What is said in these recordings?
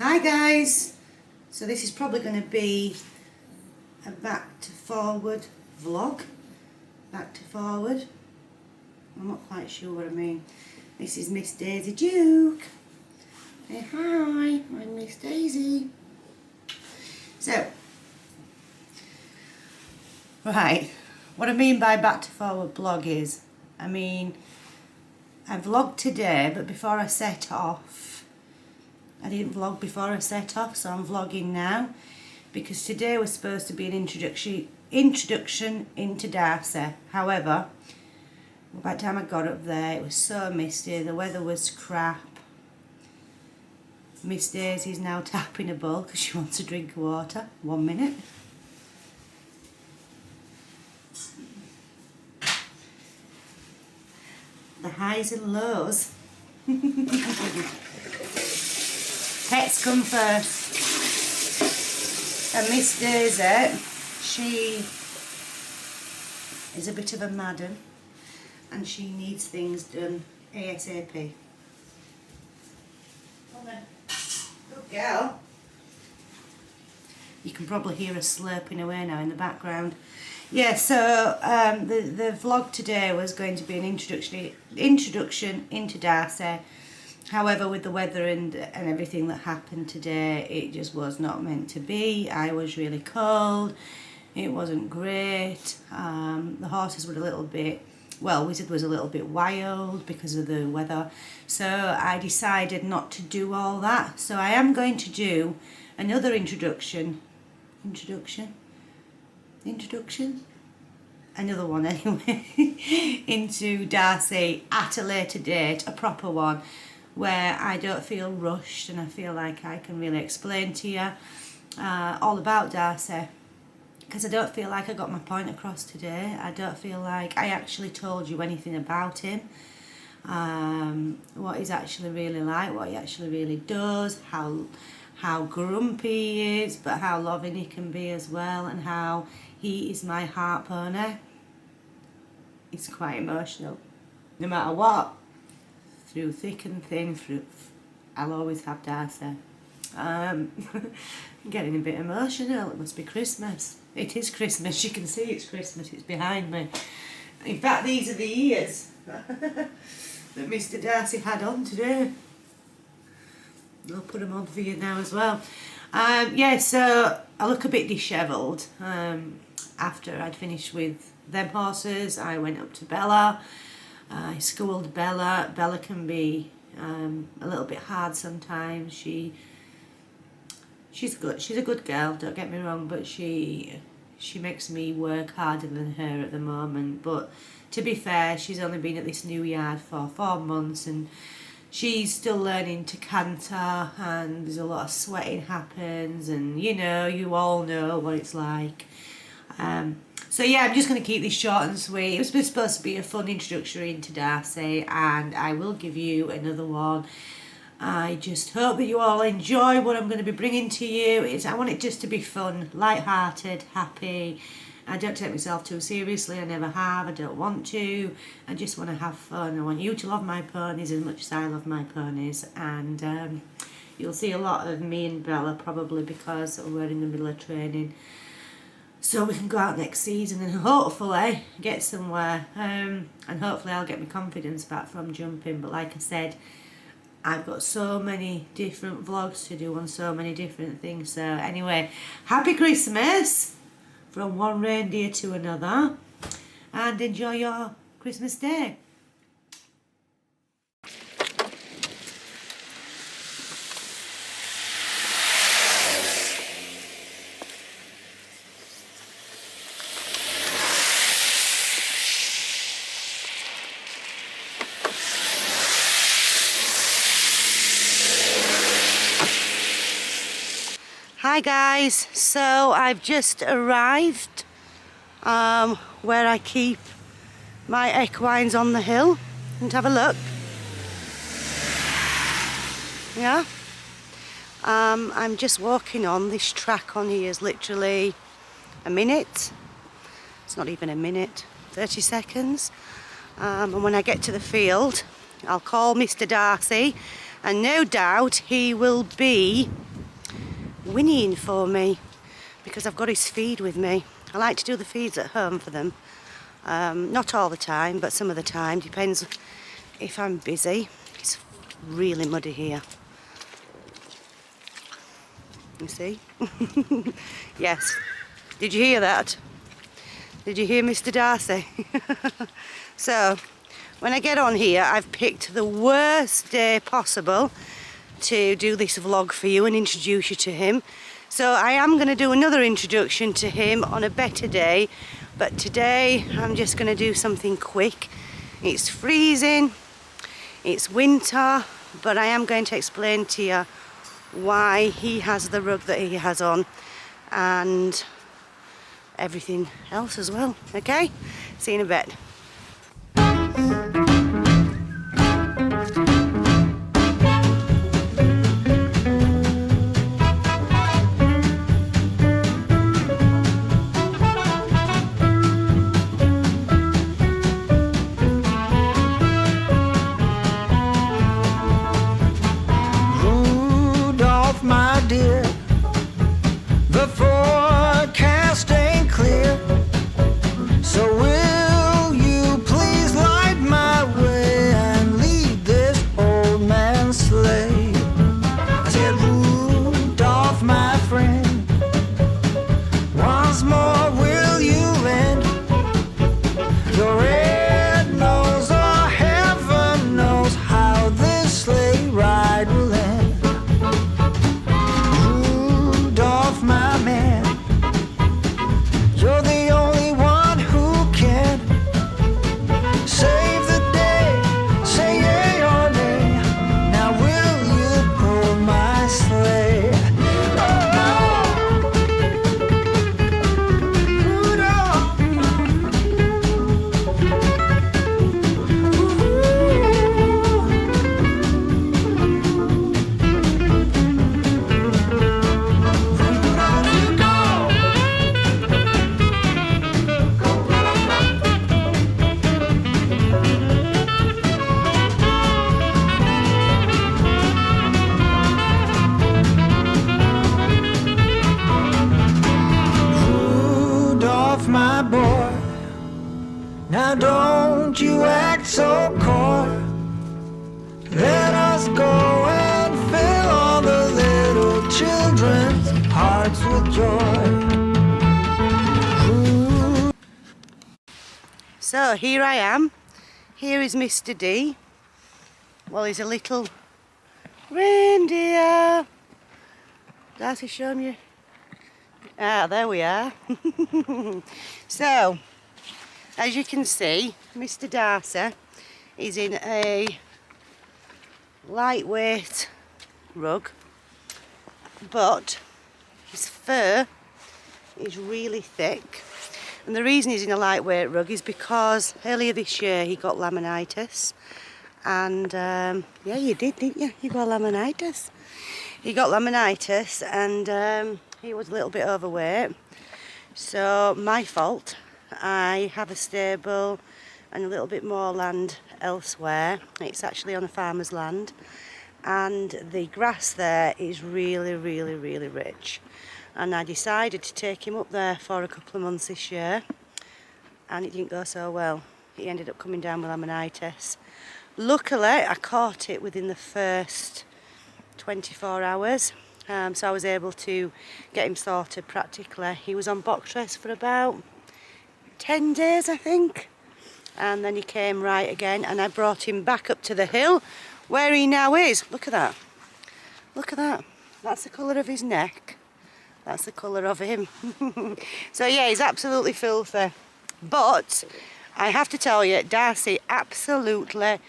Hi guys, so this is probably going to be a back to forward vlog. Back to forward, I'm not quite sure what I mean. This is Miss Daisy Duke. Say hi, I'm Miss Daisy. So, right, what I mean by back to forward vlog is, I vlogged today, but before I set off, I didn't vlog before I set off, so I'm vlogging now, because today was supposed to be an introduction into Darcy. However, by the time I got up there, it was so misty, the weather was crap. Miss Daisy's now tapping a bowl because she wants a drink of water. 1 minute. The highs and lows. Pets come first. And Miss Daisy, she is a bit of a madam and she needs things done ASAP. Good girl. You can probably hear her slurping away now in the background. Yeah, so the vlog today was going to be an introduction into Darcy. However, with the weather and everything that happened today, it just was not meant to be. I was really cold. It wasn't great. The horses were a little bit, well, Wizard was a little bit wild because of the weather. So I decided not to do all that. So I am going to do another introduction. Another one anyway, into Darcy at a later date, a proper one, where I don't feel rushed and I feel like I can really explain to you all about Darcy, because I don't feel like I got my point across today. I don't feel like I actually told you anything about him, what he's actually really like, what he actually really does, how grumpy he is, but how loving he can be as well, and how he is my heart pony. It's quite emotional. No matter what, through thick and thin, I'll always have Darcy. I'm getting a bit emotional. It must be Christmas. It is Christmas. You can see it's Christmas. It's behind me. In fact, these are the ears that Mr Darcy had on today. I'll put them on for you now as well. Yeah, so I look a bit dishevelled. After I'd finished with them horses, I went up to Bella. I schooled Bella. Bella can be a little bit hard sometimes. She's good. She's a good girl, don't get me wrong, but she makes me work harder than her at the moment. But to be fair, she's only been at this new yard for 4 months and she's still learning to canter, and there's a lot of sweating happens, and you all know what it's like. So yeah, I'm just going to keep this short and sweet. It was supposed to be a fun introductory into Darcy, and I will give you another one. I just hope that you all enjoy what I'm going to be bringing to you. I want it just to be fun, light-hearted, happy. I don't take myself too seriously, I never have, I don't want to. I just want to have fun. I want you to love my ponies as much as I love my ponies. And you'll see a lot of me and Bella probably because we're in the middle of training. So we can go out next season and hopefully get somewhere. And hopefully I'll get my confidence back from jumping. But like I said, I've got so many different vlogs to do on so many different things. So anyway, happy Christmas from one reindeer to another, and enjoy your Christmas day. Hi guys, so I've just arrived where I keep my equines on the hill, and have a look. Yeah, I'm just walking on this track. On here is literally a minute. It's not even a minute, 30 seconds. And when I get to the field, I'll call Mr Darcy, and no doubt he will be whinnying for me because I've got his feed with me. I like to do the feeds at home for them. Not all the time, but some of the time. Depends if I'm busy. It's really muddy here. You see? Yes. Did you hear that? Did you hear Mr Darcy? So, when I get on here, I've picked the worst day possible to do this vlog for you and introduce you to him. So I am going to do another introduction to him on a better day, but today I'm just going to do something quick. It's freezing, it's winter, but I am going to explain to you why he has the rug that he has on and everything else as well. Okay? See you in a bit. Now don't you act so coy. Let us go and fill all the little children's hearts with joy. So here I am. Here is Mr D. Well, he's a little reindeer. Darcy, show you. Ah, there we are. So, as you can see, Mr Darcy is in a lightweight rug, but his fur is really thick. And the reason he's in a lightweight rug is because earlier this year he got laminitis. And yeah, you did, didn't you? You got laminitis. He got laminitis and he was a little bit overweight. So my fault. I have a stable and a little bit more land elsewhere. It's actually on a farmer's land, and the grass there is really rich, and I decided to take him up there for a couple of months this year, and it didn't go so well. He ended up coming down with laminitis. Luckily I caught it within the first 24 hours, so I was able to get him sorted practically. He was on box rest for about 10 days, I think, and then he came right again, and I brought him back up to the hill where he now is. Look at that. Look at that. That's the colour of his neck. That's the colour of him. So yeah, he's absolutely filthy. But I have to tell you, Darcy absolutely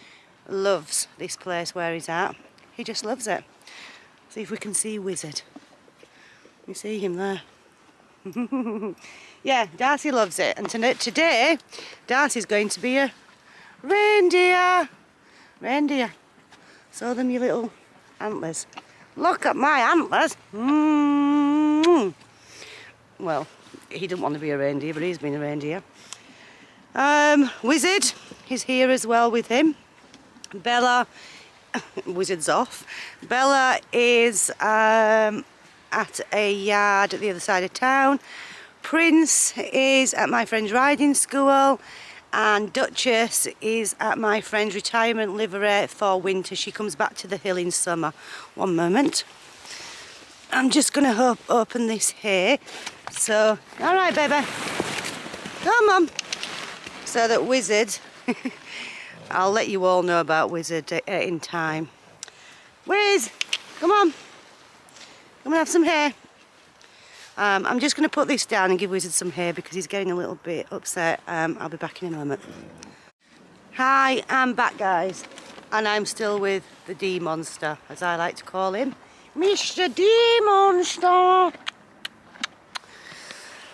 loves this place where he's at. He just loves it. See if we can see Wizard. You see him there. Yeah, Darcy loves it, and today Darcy's going to be a reindeer. Reindeer. Show them your little antlers. Look at my antlers. Well, he didn't want to be a reindeer, but he's been a reindeer. Wizard is here as well with him. Bella, Wizard's off. Bella is at a yard at the other side of town. Prince is at my friend's riding school, and Duchess is at my friend's retirement livery for winter. She comes back to the hill in summer. One moment. I'm just going to open this here. So, all right, baby. Come on. So that Wizard, I'll let you all know about Wizard in time. Wiz, come on. Come and have some hair. I'm just going to put this down and give Wizard some hair because he's getting a little bit upset. I'll be back in a moment. Hi, I'm back, guys. And I'm still with the D-Monster, as I like to call him. Mr D-Monster!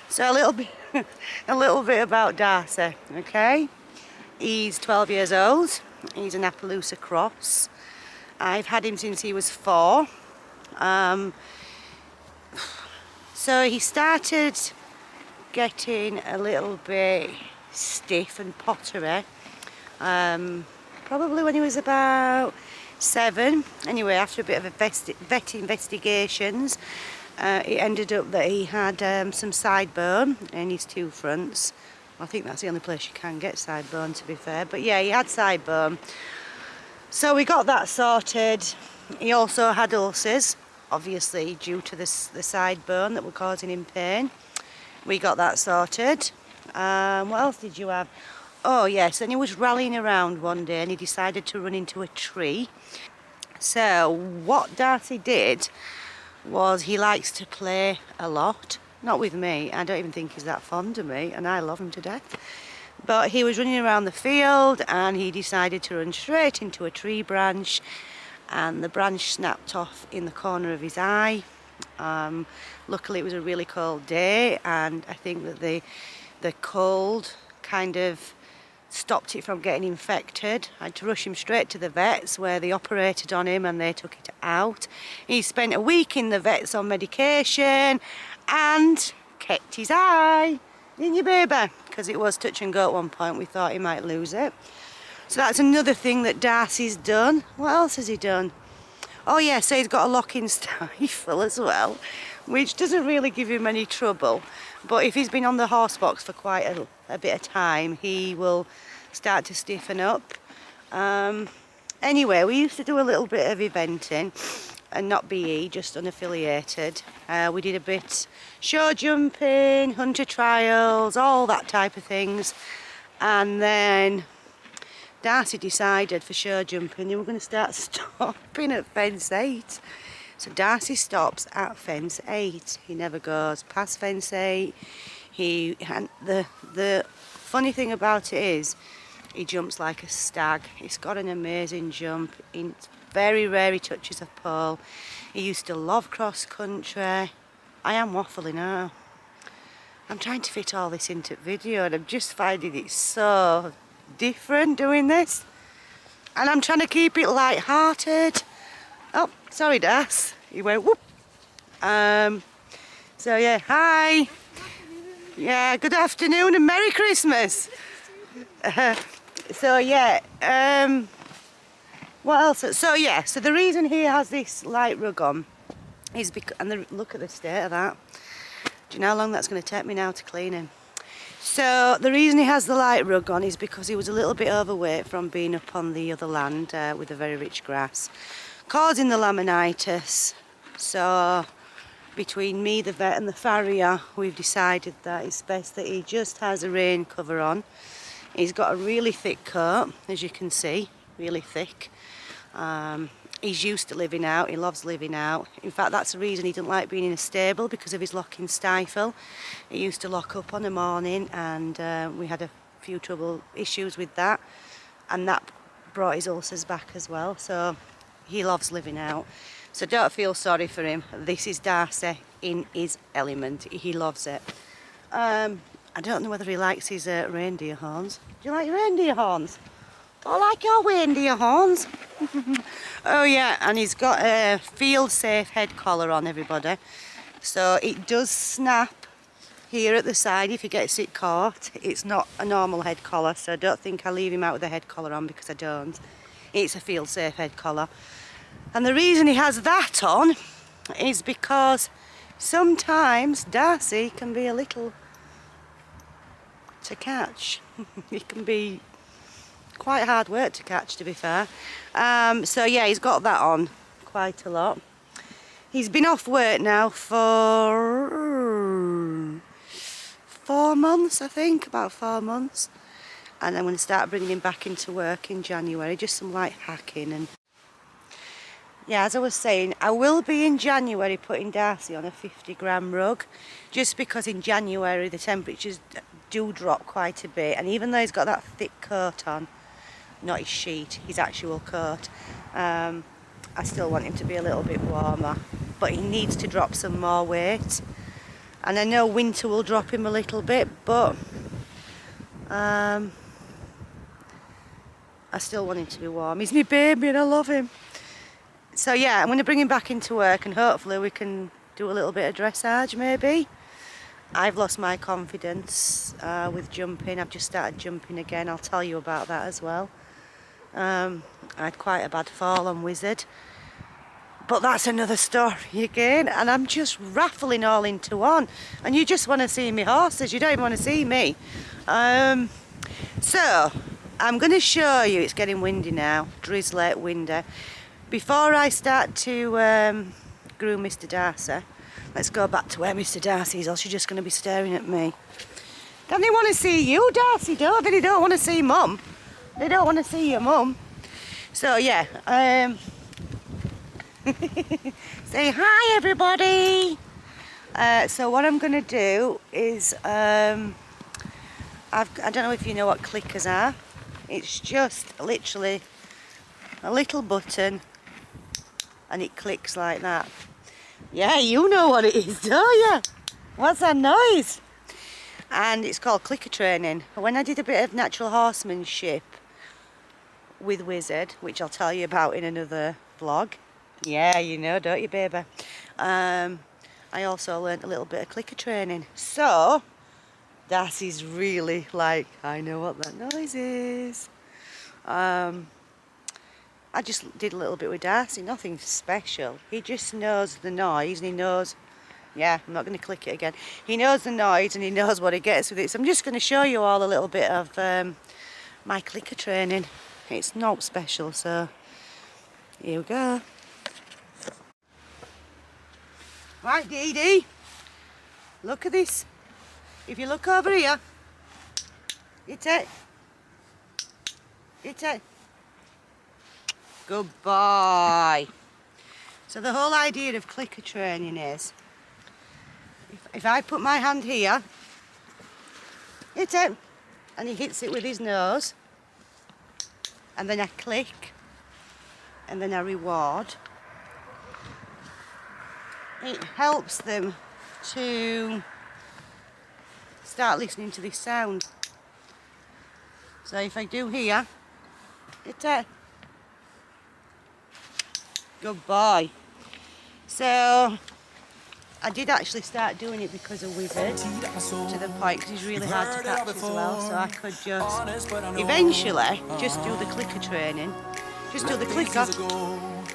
So a little bit about Darcy, okay? He's 12 years old. He's an Appaloosa cross. I've had him since he was 4. So he started getting a little bit stiff and pottery, probably when he was about 7. Anyway, after a bit of vet investigations, it ended up that he had some sidebone in his 2 fronts. I think that's the only place you can get sidebone, to be fair. But yeah, he had sidebone. So we got that sorted. He also had ulcers, obviously due to the side bone that were causing him pain. We got that sorted. What else did you have? Oh yes, and he was rallying around one day and he decided to run into a tree. So what Darcy did was he likes to play a lot. Not with me, I don't even think he's that fond of me, and I love him to death. But he was running around the field and he decided to run straight into a tree branch, and the branch snapped off in the corner of his eye. Luckily it was a really cold day, and I think that the cold kind of stopped it from getting infected. I had to rush him straight to the vets, where they operated on him and they took it out. He spent a week in the vets on medication and kept his eye. Didn't you, baby? Because it was touch and go at one point. We thought he might lose it. So that's another thing that Darcy's done. What else has he done? Oh yeah, so he's got a lock-in stifle as well, which doesn't really give him any trouble. But if he's been on the horse box for quite a bit of time, he will start to stiffen up. Anyway, we used to do a little bit of eventing, and not BE, just unaffiliated. We did a bit show jumping, hunter trials, all that type of things. And then Darcy decided for show jumping they were going to start stopping at fence 8. So Darcy stops at fence 8. He never goes past fence 8. And the funny thing about it is he jumps like a stag. He's got an amazing jump. It's very rare he touches a pole. He used to love cross country. I am waffling now. I'm trying to fit all this into video and I'm just finding it so different doing this, and I'm trying to keep it light-hearted. Oh, sorry, Das. He went whoop. So yeah, hi. Yeah, good afternoon and Merry Christmas. So yeah, what else? So yeah, so the reason he has this light rug on is because, and look at the state of that. Do you know how long that's going to take me now to clean him? So the reason he has the light rug on is because he was a little bit overweight from being up on the other land with the very rich grass, causing the laminitis. So between me, the vet and the farrier, we've decided that it's best that he just has a rain cover on. He's got a really thick coat, as you can see, really thick. He's used to living out, he loves living out. In fact, that's the reason he didn't like being in a stable, because of his lock-in stifle. He used to lock up on a morning, and we had a few issues with that, and that brought his ulcers back as well. So he loves living out. So don't feel sorry for him. This is Darcy in his element. He loves it. I don't know whether he likes his reindeer horns. Do you like reindeer horns? I like your reindeer horns. Oh yeah, and he's got a field safe head collar on, everybody. So it does snap here at the side if he gets it caught. It's not a normal head collar, so I don't think I'll leave him out with a head collar on, because I don't. It's a field safe head collar. And the reason he has that on is because sometimes Darcy can be a little to catch. He can be quite hard work to catch, to be fair. So yeah, he's got that on quite a lot. He's been off work now for 4 months, I think, about 4 months. And I'm going to start bringing him back into work in January, just some light hacking. And yeah, as I was saying, I will be in January putting Darcy on a 50-gram rug, just because in January the temperatures do drop quite a bit, and even though he's got that thick coat on, not his sheet, his actual coat, I still want him to be a little bit warmer, but he needs to drop some more weight. And I know winter will drop him a little bit, but I still want him to be warm. He's my baby and I love him. So yeah, I'm going to bring him back into work and hopefully we can do a little bit of dressage maybe. I've lost my confidence with jumping. I've just started jumping again. I'll tell you about that as well. I had quite a bad fall on Wizard. But that's another story again. And I'm just raffling all into one. And you just want to see me horses. You don't even want to see me. So, I'm going to show you. It's getting windy now. Drizzly, windy. Before I start to groom Mr Darcy, let's go back to where Mr Darcy is, else you're just going to be staring at me. Don't they want to see you, Darcy? Don't they? They don't want to see Mum. They don't want to see your Mum. So yeah, say hi everybody. So what I'm going to do is, I don't know if you know what clickers are. It's just literally a little button and it clicks like that. Yeah, you know what it is, don't you? What's that noise? And it's called clicker training. When I did a bit of natural horsemanship with Wizard, which I'll tell you about in another vlog. Yeah, you know, don't you, baby? I also learnt a little bit of clicker training. So, Darcy's really like, I know what that noise is. I just did a little bit with Darcy, nothing special. He just knows the noise and he knows, yeah, I'm not going to click it again. He knows the noise and he knows what he gets with it. So I'm just going to show you all a little bit of my clicker training. It's not special, so here we go. Right, Dee Dee, look at this. If you look over here, hit it. Hit it. Goodbye. So the whole idea of clicker training is, if I put my hand here, hit it, and he hits it with his nose, and then I click, and then I reward, it helps them to start listening to this sound. So if I do here, hit it. Goodbye. So I did actually start doing it because of Wizard, to the point because he's really hard to catch as well, so I could just eventually just do the clicker training, just do the clicker,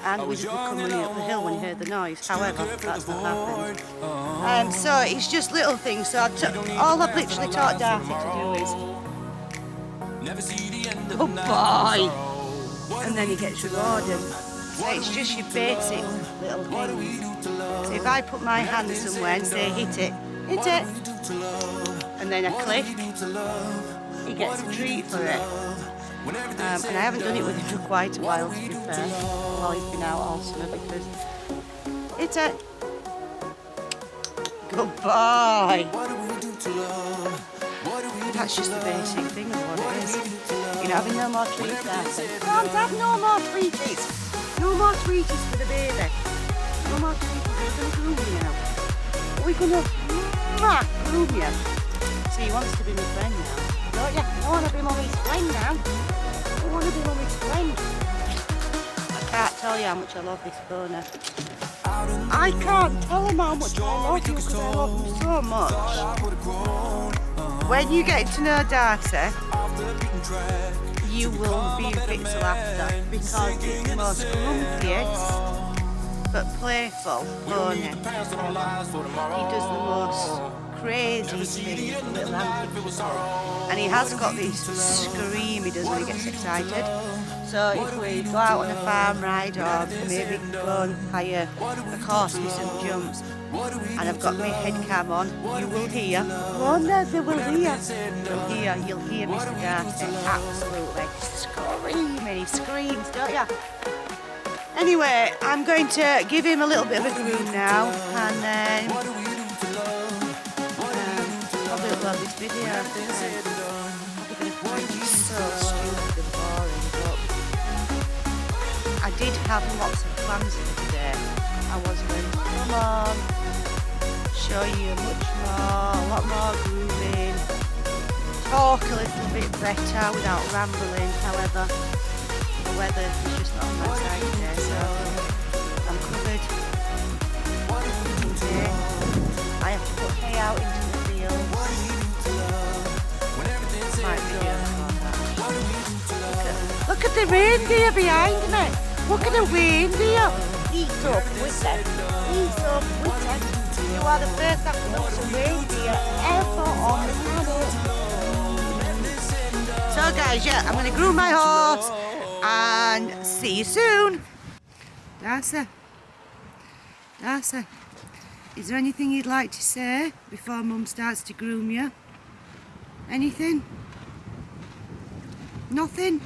and Wizard would come running up the hill when he heard the noise. However, that's not happened. So it's just little things. So all I've literally taught Darcy to do is goodbye, and then he gets rewarded. So it's just your basic little things. So if I put my hand somewhere and say hit it, and then I click, he gets a treat for it. And I haven't done it with him for quite a while, to be fair, while he's been out all summer, because hit it. Goodbye. That's just the basic thing of what it is. You know, having no more treats, Darcy. Can't have no more treats. No more treaties for the baby. No more treaties. We're going to groom you now. We're going to groom you. So he wants to be my friend now. Don't you? I want to be Mummy's friend now. I want to be Mummy's friend. I can't tell you how much I love this pony. I can't tell him how much I love you because I love him so much. When you get to know Darcy, you will be a bit till after, because it's the most grumpiest, but playful pony. He does the most crazy things, little animals. And he has got this scream he does when he gets excited. So if we go out on a farm ride or maybe go and hire a horse with some jumps, and I've got my head cam on, you will hear, they will hear, you'll hear Mr Darcy absolutely screaming, he screams, don't you? Anyway, I'm going to give him a little bit of a groom now, and then probably upload this video. It's so stupid and boring, but I did have lots of plans for today. I was going to come on, show you a lot more grooming, talk a little bit better without rambling. However, the weather is just not on my side today, so I'm covered today. I have to put hay out into the fields. Might be look at the reindeer behind me. Look at the reindeer. He's up with them. He's up with them. You are the first Appaloosa reindeer ever on the planet. So guys, yeah, I'm going to groom my horse and see you soon. Darcy, is there anything you'd like to say before Mum starts to groom you? Anything? Nothing?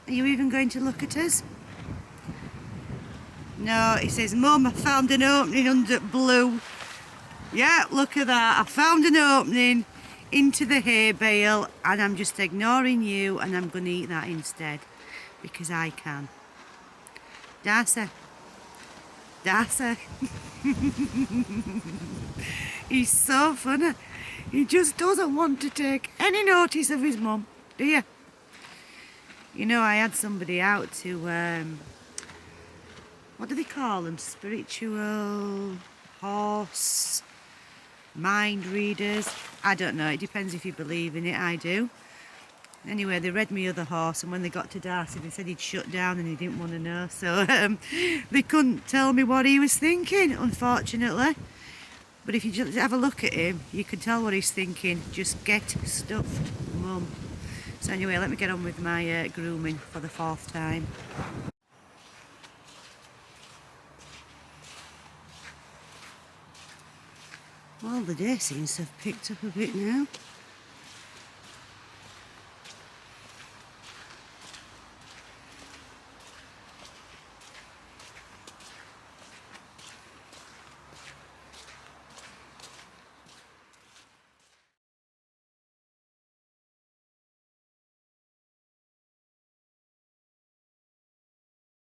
Are you even going to look at us? No, he says, Mum, I found an opening under blue. Yeah, look at that. I found an opening into the hay bale and I'm just ignoring you and I'm going to eat that instead because I can. Darcy. He's so funny. He just doesn't want to take any notice of his mum, do you? You know, I had somebody out to, what do they call them? Spiritual horse mind readers. I don't know, it depends if you believe in it. I do. Anyway, they read me other horse, and when they got to Darcy they said he'd shut down and he didn't want to know, so they couldn't tell me what he was thinking, unfortunately. But if you just have a look at him, you can tell what he's thinking. Just get stuffed, Mum. So anyway, let me get on with my grooming for the 4th time. Well, the day seems to have picked up a bit now.